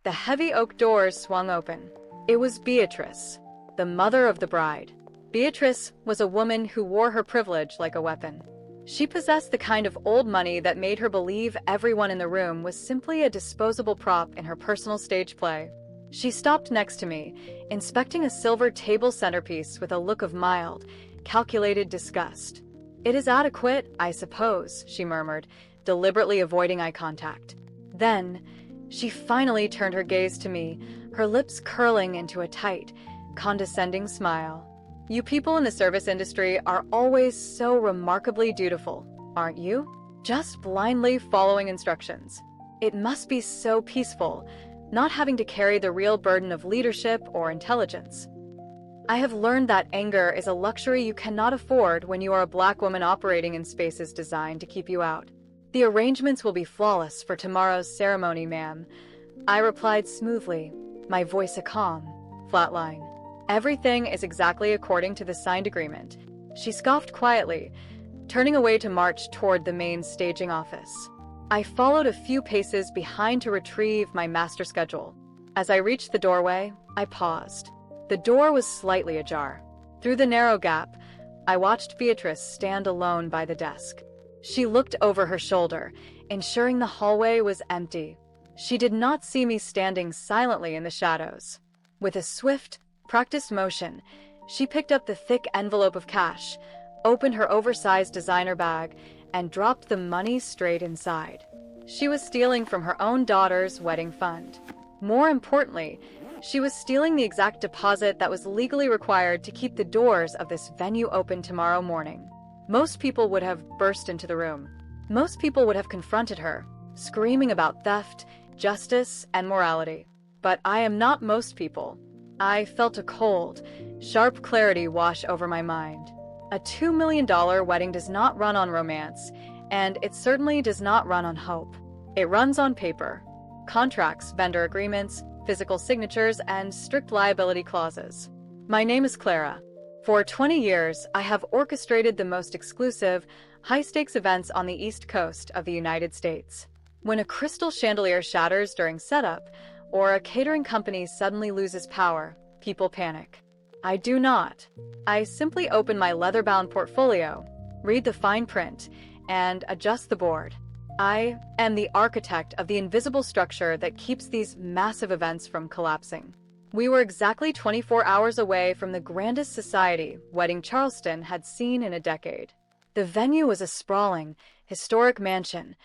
The heavy oak doors swung open. It was Beatrice, the mother of the bride. Beatrice was a woman who wore her privilege like a weapon. She possessed the kind of old money that made her believe everyone in the room was simply a disposable prop in her personal stage play. She stopped next to me, inspecting a silver table centerpiece with a look of mild, calculated disgust. "It is adequate, I suppose," she murmured, deliberately avoiding eye contact. Then, she finally turned her gaze to me, her lips curling into a tight, condescending smile. "You people in the service industry are always so remarkably dutiful, aren't you? Just blindly following instructions. It must be so peaceful, not having to carry the real burden of leadership or intelligence. I have learned that anger is a luxury you cannot afford when you are a black woman operating in spaces designed to keep you out. The arrangements will be flawless for tomorrow's ceremony, ma'am," I replied smoothly, my voice a calm, flat line. "Everything is exactly according to the signed agreement." She scoffed quietly, turning away to march toward the main staging office. I followed a few paces behind to retrieve my master schedule. As I reached the doorway, I paused. The door was slightly ajar. Through the narrow gap, I watched Beatrice stand alone by the desk. She looked over her shoulder, ensuring the hallway was empty. She did not see me standing silently in the shadows. With a swift, practiced motion, she picked up the thick envelope of cash, opened her oversized designer bag, and dropped the money straight inside. She was stealing from her own daughter's wedding fund. More importantly, she was stealing the exact deposit that was legally required to keep the doors of this venue open tomorrow morning. Most people would have burst into the room. Most people would have confronted her, screaming about theft, justice, and morality. But I am not most people. I felt a cold, sharp clarity wash over my mind. A $2 million wedding does not run on romance, and it certainly does not run on hope. It runs on paper. Contracts, vendor agreements, physical signatures, and strict liability clauses. My name is Clara. For 20 years, I have orchestrated the most exclusive, high-stakes events on the East Coast of the United States. When a crystal chandelier shatters during setup, or a catering company suddenly loses power, people panic. I do not. I simply open my leather-bound portfolio, read the fine print, and adjust the board. I am the architect of the invisible structure that keeps these massive events from collapsing. We were exactly 24 hours away from the grandest society wedding Charleston had seen in a decade. The venue was a sprawling, historic mansion,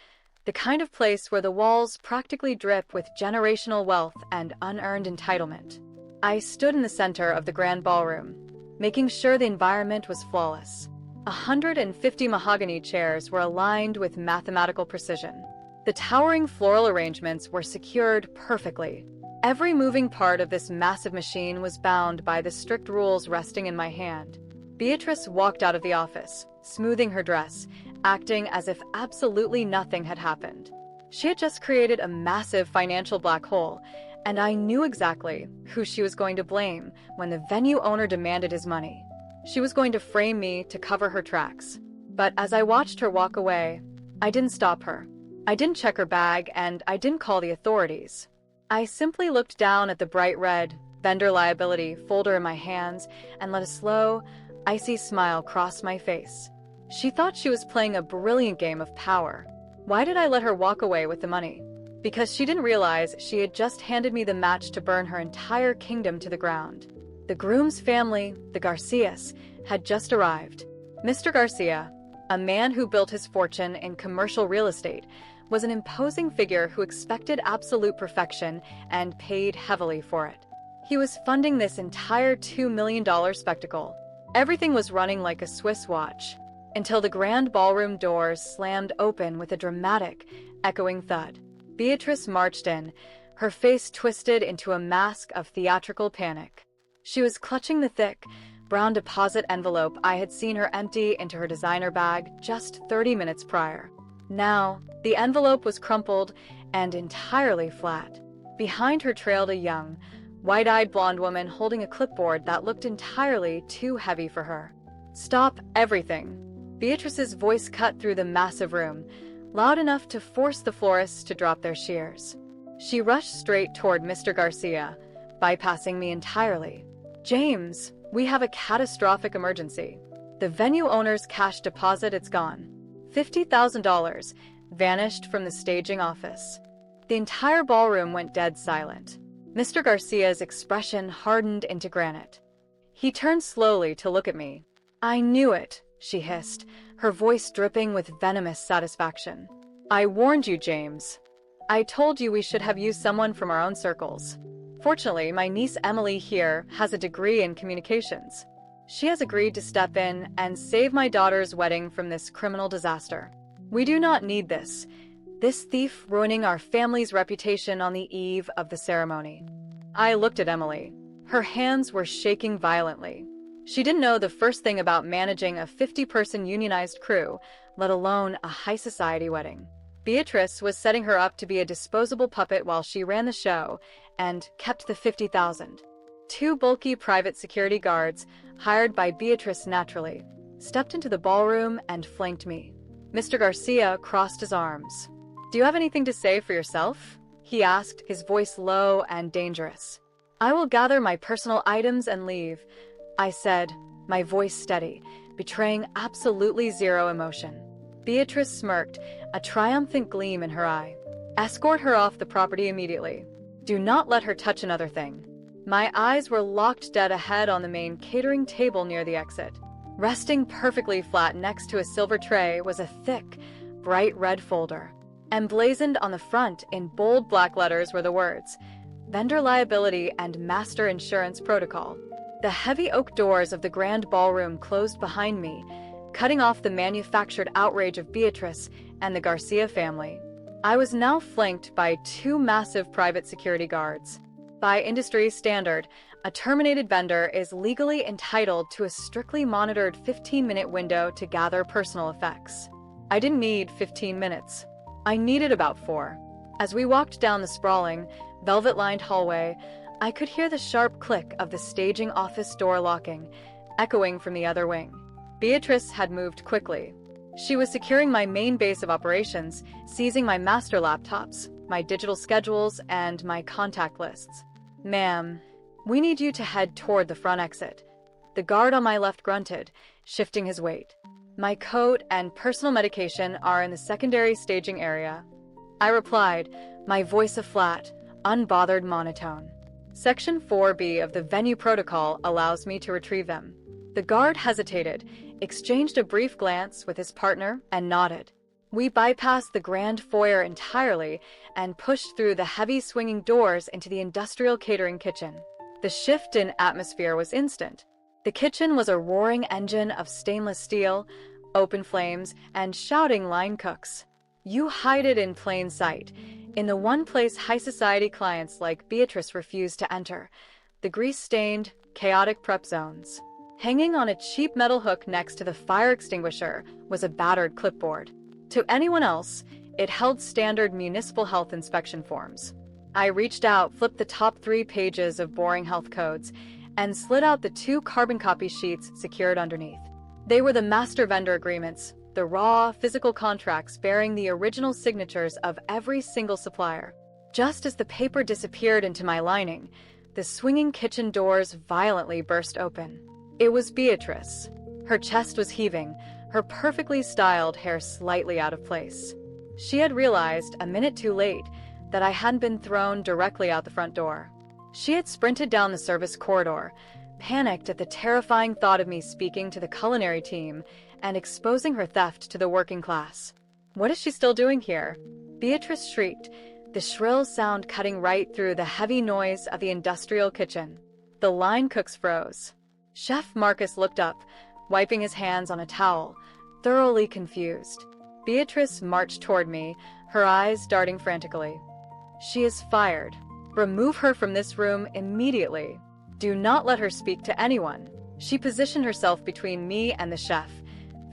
the kind of place where the walls practically drip with generational wealth and unearned entitlement. I stood in the center of the grand ballroom, making sure the environment was flawless. 150 mahogany chairs were aligned with mathematical precision. The towering floral arrangements were secured perfectly. Every moving part of this massive machine was bound by the strict rules resting in my hand. Beatrice walked out of the office, smoothing her dress, acting as if absolutely nothing had happened. She had just created a massive financial black hole, and I knew exactly who she was going to blame when the venue owner demanded his money. She was going to frame me to cover her tracks. But as I watched her walk away, I didn't stop her. I didn't check her bag, and I didn't call the authorities. I simply looked down at the bright red vendor liability folder in my hands and let a slow, icy smile cross my face. She thought she was playing a brilliant game of power. Why did I let her walk away with the money? Because she didn't realize she had just handed me the match to burn her entire kingdom to the ground. The groom's family, the Garcias, had just arrived. Mr. Garcia, a man who built his fortune in commercial real estate, was an imposing figure who expected absolute perfection and paid heavily for it. He was funding this entire $2 million spectacle. Everything was running like a Swiss watch, until the grand ballroom doors slammed open with a dramatic, echoing thud. Beatrice marched in, her face twisted into a mask of theatrical panic. She was clutching the thick, brown deposit envelope I had seen her empty into her designer bag just 30 minutes prior. Now, the envelope was crumpled and entirely flat. Behind her trailed a young, white-eyed blonde woman holding a clipboard that looked entirely too heavy for her. "Stop everything." Beatrice's voice cut through the massive room, loud enough to force the florists to drop their shears. She rushed straight toward Mr. Garcia, bypassing me entirely. "James, we have a catastrophic emergency. The venue owner's cash deposit is gone. $50,000 vanished from the staging office." The entire ballroom went dead silent. Mr. Garcia's expression hardened into granite. He turned slowly to look at me. "I knew it," she hissed, her voice dripping with venomous satisfaction. "I warned you, James. I told you we should have used someone from our own circles. Fortunately, my niece Emily here has a degree in communications. She has agreed to step in and save my daughter's wedding from this criminal disaster. We do not need this thief ruining our family's reputation on the eve of the ceremony." I looked at Emily. Her hands were shaking violently. She didn't know the first thing about managing a 50-person unionized crew, let alone a high society wedding. Beatrice was setting her up to be a disposable puppet while she ran the show and kept the $50,000. Two bulky private security guards, hired by Beatrice naturally, stepped into the ballroom and flanked me. Mr. Garcia crossed his arms. "Do you have anything to say for yourself?" he asked, his voice low and dangerous. "I will gather my personal items and leave," I said, my voice steady, betraying absolutely zero emotion. Beatrice smirked, a triumphant gleam in her eye. "Escort her off the property immediately. Do not let her touch another thing." My eyes were locked dead ahead on the main catering table near the exit. Resting perfectly flat next to a silver tray was a thick, bright red folder. Emblazoned on the front in bold black letters were the words, "Vendor Liability and Master Insurance Protocol." The heavy oak doors of the grand ballroom closed behind me, cutting off the manufactured outrage of Beatrice and the Garcia family. I was now flanked by two massive private security guards. By industry standard, a terminated vendor is legally entitled to a strictly monitored 15-minute window to gather personal effects. I didn't need 15 minutes. I needed about 4. As we walked down the sprawling, velvet-lined hallway, I could hear the sharp click of the staging office door locking, echoing from the other wing. Beatrice had moved quickly. She was securing my main base of operations, seizing my master laptops, my digital schedules, and my contact lists. "Ma'am, we need you to head toward the front exit." The guard on my left grunted, shifting his weight. "My coat and personal medication are in the secondary staging area." I replied, my voice a flat, unbothered monotone. "Section 4B of the venue protocol allows me to retrieve them." The guard hesitated, exchanged a brief glance with his partner, and nodded. We bypassed the grand foyer entirely and pushed through the heavy swinging doors into the industrial catering kitchen. The shift in atmosphere was instant. The kitchen was a roaring engine of stainless steel, open flames, and shouting line cooks. You hide it in plain sight, in the one place high society clients like Beatrice refused to enter, the grease-stained, chaotic prep zones. Hanging on a cheap metal hook next to the fire extinguisher was a battered clipboard. To anyone else, it held standard municipal health inspection forms. I reached out, flipped the top 3 pages of boring health codes, and slid out the 2 carbon copy sheets secured underneath. They were the master vendor agreements, the raw, physical contracts bearing the original signatures of every single supplier. Just as the paper disappeared into my lining, the swinging kitchen doors violently burst open. It was Beatrice. Her chest was heaving, her perfectly styled hair slightly out of place. She had realized, a minute too late, that I hadn't been thrown directly out the front door. She had sprinted down the service corridor, panicked at the terrifying thought of me speaking to the culinary team and exposing her theft to the working class. What is she still doing here? Beatrice shrieked, the shrill sound cutting right through the heavy noise of the industrial kitchen. The line cooks froze. Chef Marcus looked up, wiping his hands on a towel, thoroughly confused. Beatrice marched toward me, her eyes darting frantically. "She is fired. Remove her from this room immediately. Do not let her speak to anyone." She positioned herself between me and the chef,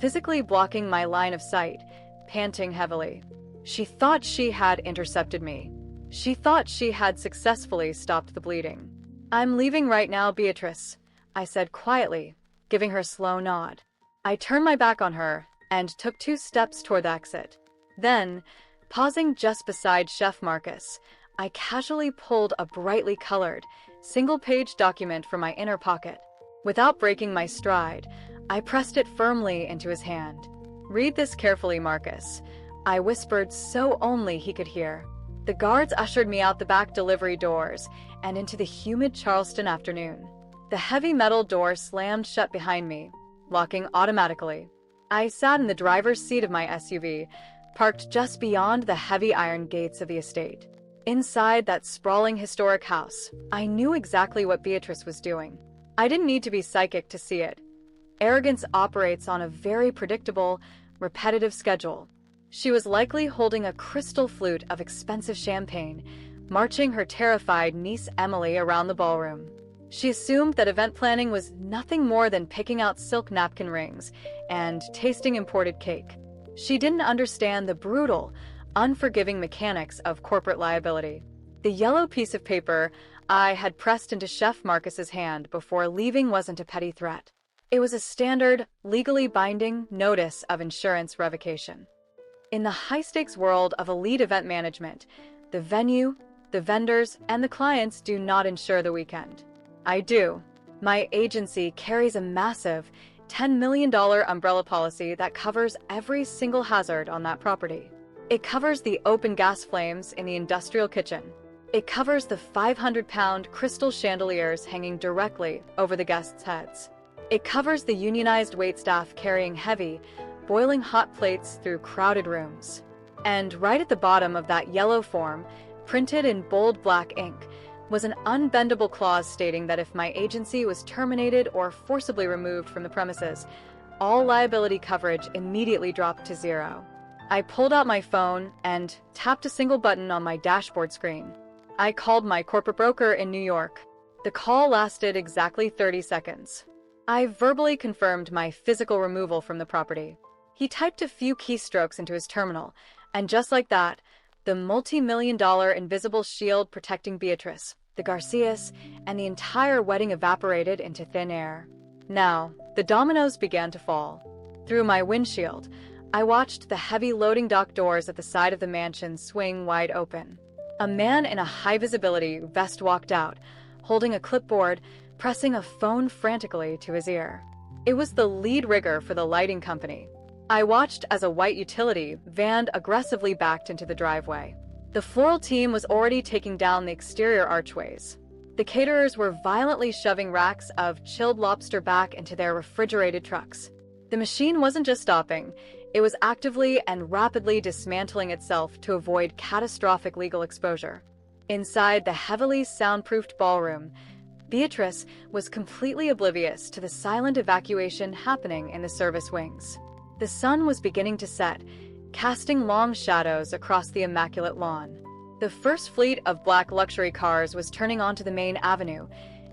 physically blocking my line of sight, panting heavily. She thought she had intercepted me. She thought she had successfully stopped the bleeding. "I'm leaving right now, Beatrice," I said quietly, giving her a slow nod. I turned my back on her and took 2 steps toward the exit. Then, pausing just beside Chef Marcus, I casually pulled a brightly colored, single-page document from my inner pocket. Without breaking my stride, I pressed it firmly into his hand. "Read this carefully, Marcus," I whispered so only he could hear. The guards ushered me out the back delivery doors and into the humid Charleston afternoon. The heavy metal door slammed shut behind me, locking automatically. I sat in the driver's seat of my SUV, parked just beyond the heavy iron gates of the estate. Inside that sprawling historic house, I knew exactly what Beatrice was doing. I didn't need to be psychic to see it. Arrogance operates on a very predictable, repetitive schedule. She was likely holding a crystal flute of expensive champagne, marching her terrified niece Emily around the ballroom. She assumed that event planning was nothing more than picking out silk napkin rings and tasting imported cake. She didn't understand the brutal, unforgiving mechanics of corporate liability. The yellow piece of paper I had pressed into Chef Marcus's hand before leaving wasn't a petty threat. It was a standard, legally binding notice of insurance revocation. In the high-stakes world of elite event management, the venue, the vendors, and the clients do not insure the weekend. I do. My agency carries a massive $10 million umbrella policy that covers every single hazard on that property. It covers the open gas flames in the industrial kitchen. It covers the 500-pound crystal chandeliers hanging directly over the guests' heads. It covers the unionized waitstaff carrying heavy, boiling hot plates through crowded rooms. And right at the bottom of that yellow form, printed in bold black ink, was an unbendable clause stating that if my agency was terminated or forcibly removed from the premises, all liability coverage immediately dropped to zero. I pulled out my phone and tapped a single button on my dashboard screen. I called my corporate broker in New York. The call lasted exactly 30 seconds. I verbally confirmed my physical removal from the property. He typed a few keystrokes into his terminal, and just like that, the multi-million-dollar invisible shield protecting Beatrice, the Garcias, and the entire wedding evaporated into thin air. Now, the dominoes began to fall. Through my windshield, I watched the heavy loading dock doors at the side of the mansion swing wide open. A man in a high-visibility vest walked out, holding a clipboard, pressing a phone frantically to his ear. It was the lead rigger for the lighting company. I watched as a white utility van aggressively backed into the driveway. The floral team was already taking down the exterior archways. The caterers were violently shoving racks of chilled lobster back into their refrigerated trucks. The machine wasn't just stopping, it was actively and rapidly dismantling itself to avoid catastrophic legal exposure. Inside the heavily soundproofed ballroom, Beatrice was completely oblivious to the silent evacuation happening in the service wings. The sun was beginning to set, casting long shadows across the immaculate lawn. The first fleet of black luxury cars was turning onto the main avenue,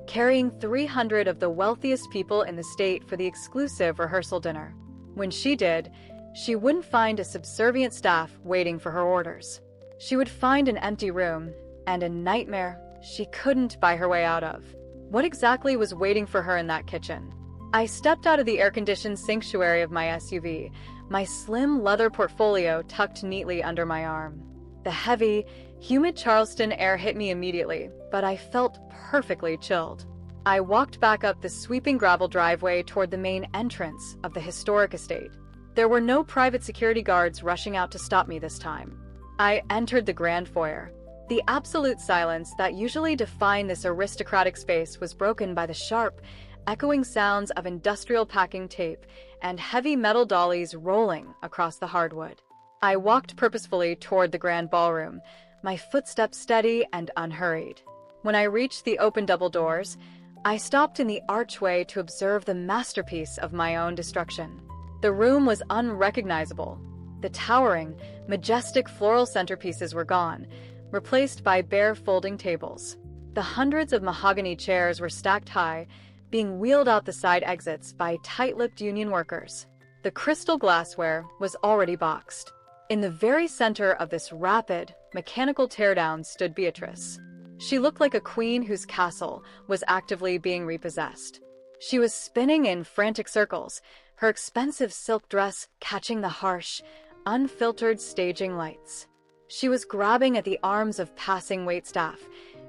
carrying 300 of the wealthiest people in the state for the exclusive rehearsal dinner. When she did, she wouldn't find a subservient staff waiting for her orders. She would find an empty room and a nightmare she couldn't buy her way out of. What exactly was waiting for her in that kitchen? I stepped out of the air-conditioned sanctuary of my SUV, my slim leather portfolio tucked neatly under my arm. The heavy, humid Charleston air hit me immediately, but I felt perfectly chilled. I walked back up the sweeping gravel driveway toward the main entrance of the historic estate. There were no private security guards rushing out to stop me this time. I entered the grand foyer. The absolute silence that usually defined this aristocratic space was broken by the sharp, echoing sounds of industrial packing tape and heavy metal dollies rolling across the hardwood. I walked purposefully toward the grand ballroom, my footsteps steady and unhurried. When I reached the open double doors, I stopped in the archway to observe the masterpiece of my own destruction. The room was unrecognizable. The towering, majestic floral centerpieces were gone, replaced by bare folding tables. The hundreds of mahogany chairs were stacked high, being wheeled out the side exits by tight-lipped union workers. The crystal glassware was already boxed. In the very center of this rapid, mechanical teardown stood Beatrice. She looked like a queen whose castle was actively being repossessed. She was spinning in frantic circles, her expensive silk dress catching the harsh, unfiltered staging lights. She was grabbing at the arms of passing waitstaff,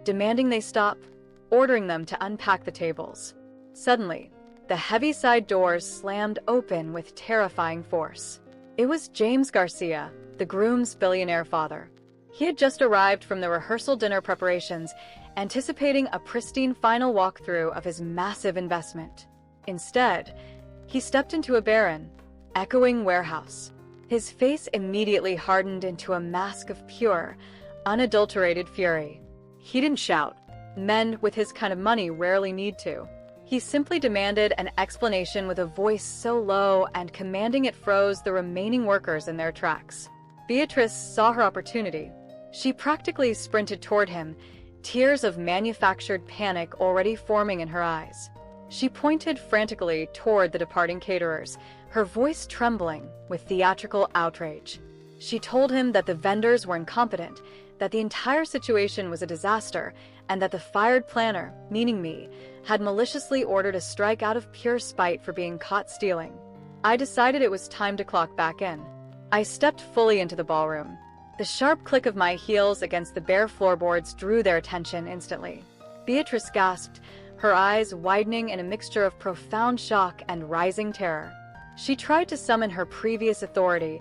demanding they stop, ordering them to unpack the tables. Suddenly, the heavy side doors slammed open with terrifying force. It was James Garcia, the groom's billionaire father. He had just arrived from the rehearsal dinner preparations, anticipating a pristine final walkthrough of his massive investment. Instead, he stepped into a barren, echoing warehouse. His face immediately hardened into a mask of pure, unadulterated fury. He didn't shout. Men with his kind of money rarely need to. He simply demanded an explanation with a voice so low and commanding it froze the remaining workers in their tracks. Beatrice saw her opportunity. She practically sprinted toward him, tears of manufactured panic already forming in her eyes. She pointed frantically toward the departing caterers, her voice trembling with theatrical outrage. She told him that the vendors were incompetent, that the entire situation was a disaster, and that the fired planner, meaning me, had maliciously ordered a strike out of pure spite for being caught stealing. I decided it was time to clock back in. I stepped fully into the ballroom. The sharp click of my heels against the bare floorboards drew their attention instantly. Beatrice gasped, her eyes widening in a mixture of profound shock and rising terror. She tried to summon her previous authority,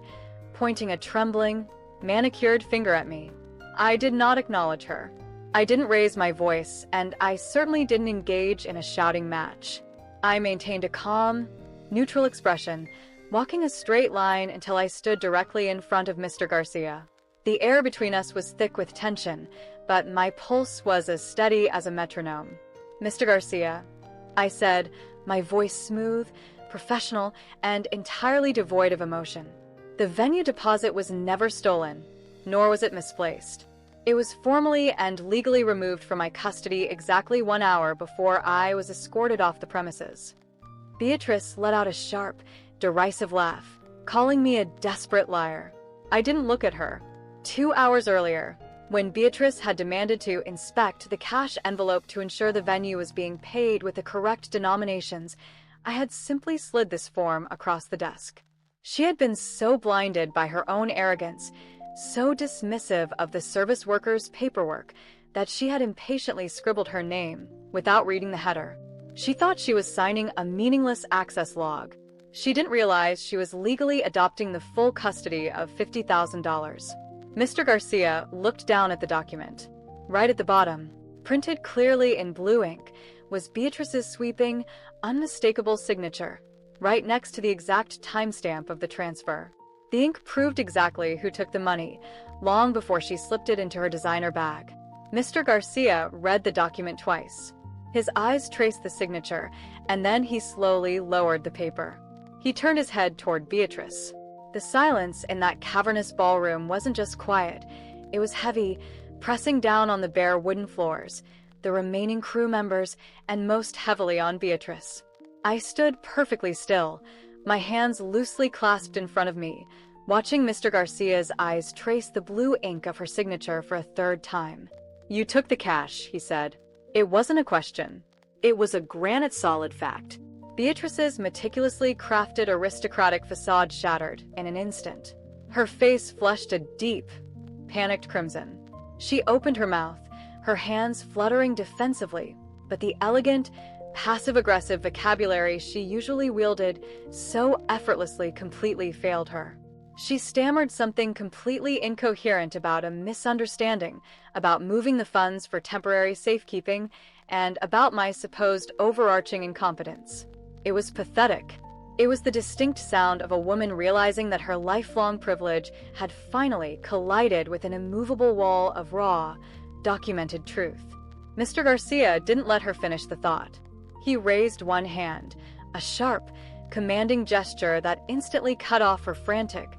pointing a trembling, manicured finger at me. I did not acknowledge her. I didn't raise my voice, and I certainly didn't engage in a shouting match. I maintained a calm, neutral expression, walking a straight line until I stood directly in front of Mr. Garcia. The air between us was thick with tension, but my pulse was as steady as a metronome. "Mr. Garcia," I said, my voice smooth, professional, and entirely devoid of emotion. "The venue deposit was never stolen, nor was it misplaced. It was formally and legally removed from my custody exactly 1 hour before I was escorted off the premises." Beatrice let out a sharp, derisive laugh, calling me a desperate liar. I didn't look at her. 2 hours earlier, when Beatrice had demanded to inspect the cash envelope to ensure the venue was being paid with the correct denominations, I had simply slid this form across the desk. She had been so blinded by her own arrogance, so dismissive of the service workers' paperwork, that she had impatiently scribbled her name without reading the header. She thought she was signing a meaningless access log. She didn't realize she was legally adopting the full custody of $50,000. Mr. Garcia looked down at the document. Right at the bottom, printed clearly in blue ink, was Beatrice's sweeping, unmistakable signature, right next to the exact timestamp of the transfer. The ink proved exactly who took the money, long before she slipped it into her designer bag. Mr. Garcia read the document twice. His eyes traced the signature, and then he slowly lowered the paper. He turned his head toward Beatrice. The silence in that cavernous ballroom wasn't just quiet, it was heavy, pressing down on the bare wooden floors, the remaining crew members, and most heavily on Beatrice. I stood perfectly still, my hands loosely clasped in front of me, watching Mr. Garcia's eyes trace the blue ink of her signature for a third time. "You took the cash," he said. It wasn't a question. It was a granite-solid fact. Beatrice's meticulously crafted aristocratic facade shattered in an instant. Her face flushed a deep, panicked crimson. She opened her mouth, her hands fluttering defensively, but the elegant, passive-aggressive vocabulary she usually wielded so effortlessly completely failed her. She stammered something completely incoherent about a misunderstanding, about moving the funds for temporary safekeeping, and about my supposed overarching incompetence. It was pathetic. It was the distinct sound of a woman realizing that her lifelong privilege had finally collided with an immovable wall of raw, documented truth. Mr. Garcia didn't let her finish the thought. He raised one hand, a sharp, commanding gesture that instantly cut off her frantic,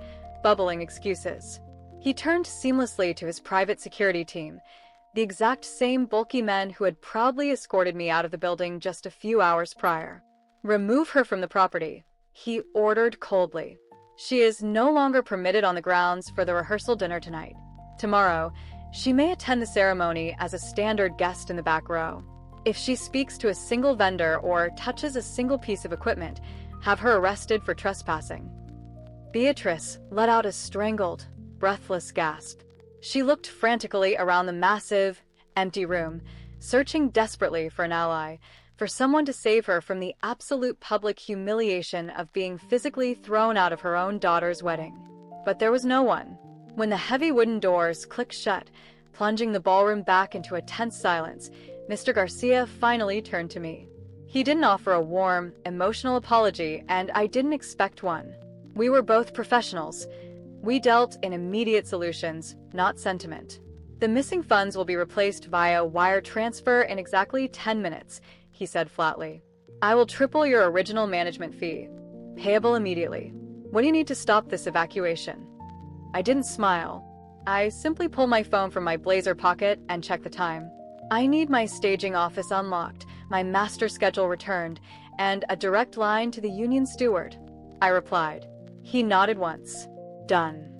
bubbling excuses. He turned seamlessly to his private security team, the exact same bulky men who had proudly escorted me out of the building just a few hours prior. "Remove her from the property," he ordered coldly. "She is no longer permitted on the grounds for the rehearsal dinner tonight. Tomorrow, she may attend the ceremony as a standard guest in the back row. If she speaks to a single vendor or touches a single piece of equipment, have her arrested for trespassing." Beatrice let out a strangled, breathless gasp. She looked frantically around the massive, empty room, searching desperately for an ally, for someone to save her from the absolute public humiliation of being physically thrown out of her own daughter's wedding. But there was no one. When the heavy wooden doors clicked shut, plunging the ballroom back into a tense silence, Mr. Garcia finally turned to me. He didn't offer a warm, emotional apology, and I didn't expect one. We were both professionals. We dealt in immediate solutions, not sentiment. The missing funds will be replaced via wire transfer in exactly 10 minutes, he said flatly. I will triple your original management fee, payable immediately. What do you need to stop this evacuation? I didn't smile. I simply pulled my phone from my blazer pocket and checked the time. I need my staging office unlocked, my master schedule returned, and a direct line to the union steward, I replied. He nodded once. Done.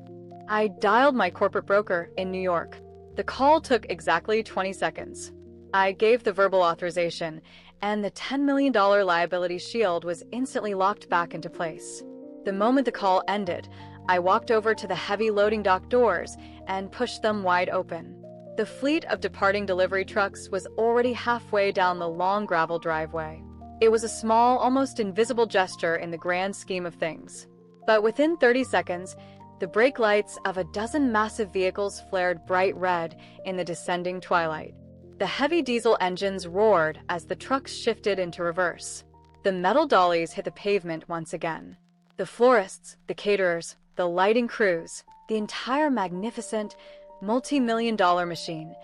I dialed my corporate broker in New York. The call took exactly 20 seconds. I gave the verbal authorization, and the $10 million liability shield was instantly locked back into place. The moment the call ended, I walked over to the heavy loading dock doors and pushed them wide open. The fleet of departing delivery trucks was already halfway down the long gravel driveway. It was a small, almost invisible gesture in the grand scheme of things. But within 30 seconds, the brake lights of a dozen massive vehicles flared bright red in the descending twilight. The heavy diesel engines roared as the trucks shifted into reverse. The metal dollies hit the pavement once again. The florists, the caterers, the lighting crews, the entire magnificent, multi-million-dollar machine,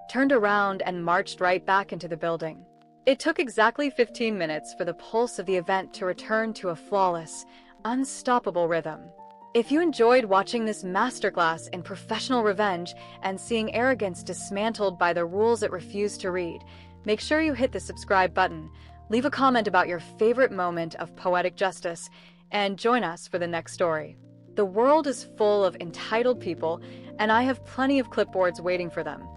turned around and marched right back into the building. It took exactly 15 minutes for the pulse of the event to return to a flawless, unstoppable rhythm. If you enjoyed watching this masterclass in professional revenge and seeing arrogance dismantled by the rules it refused to read, make sure you hit the subscribe button, leave a comment about your favorite moment of poetic justice, and join us for the next story. The world is full of entitled people, and I have plenty of clipboards waiting for them.